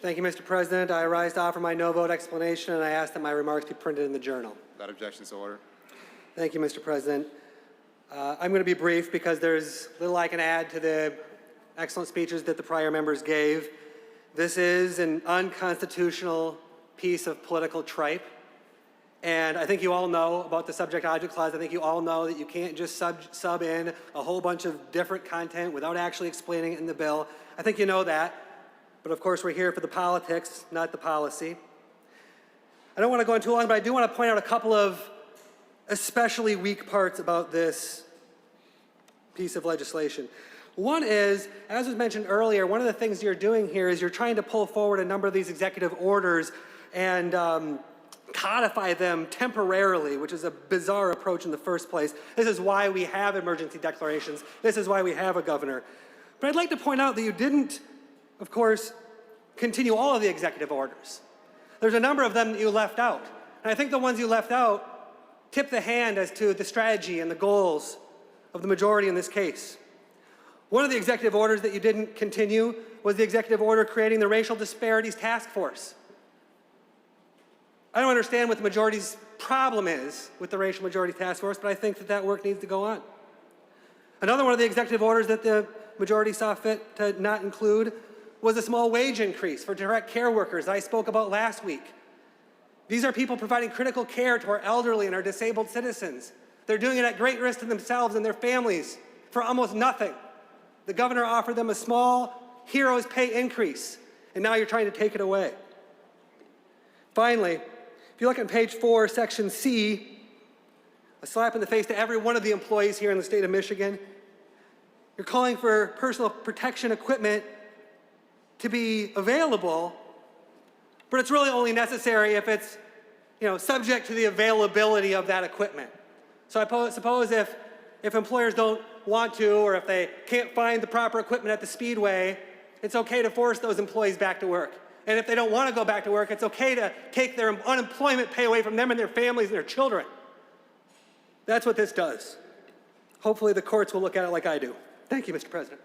Thank you, Mr. President. I rise to offer my no vote explanation, and I ask that my remarks be printed in the Journal. Without objection, so ordered. Thank you, Mr. President. I'm going to be brief because there's little I can add to the excellent speeches that the prior members gave. This is an unconstitutional piece of political tripe, and I think you all know about the subject-object clause. I think you all know that you can't just sub in a whole bunch of different content without actually explaining it in the bill. I think you know that. But of course, we're here for the politics, not the policy. I don't want to go on too long, but I do want to point out a couple of especially weak parts about this piece of legislation. One is, as was mentioned earlier, one of the things you're doing here is you're trying to pull forward a number of these executive orders and codify them temporarily, which is a bizarre approach in the first place. This is why we have emergency declarations. This is why we have a governor. But I'd like to point out that you didn't, of course, continue all of the executive orders. There's a number of them that you left out. And I think the ones you left out tip the hand as to the strategy and the goals of the majority in this case. One of the executive orders that you didn't continue was the executive order creating the Racial Disparities Task Force. I don't understand what the majority's problem is with the Racial Majority Task Force, but I think that that work needs to go on. Another one of the executive orders that the majority saw fit to not include was a small wage increase for direct care workers I spoke about last week. These are people providing critical care to our elderly and our disabled citizens. They're doing it at great risk to themselves and their families for almost nothing. The governor offered them a small hero's pay increase, and now you're trying to take it away. Finally, if you look at page 4, section C, a slap in the face to every one of the employees here in the state of Michigan. You're calling for personal protection equipment to be available, but it's really only necessary if it's, subject to the availability of that equipment. So I suppose if employers don't want to, or if they can't find the proper equipment at the speedway, it's okay to force those employees back to work. And if they don't want to go back to work, it's okay to take their unemployment pay away from them and their families and their children. That's what this does. Hopefully the courts will look at it like I do. Thank you, Mr. President.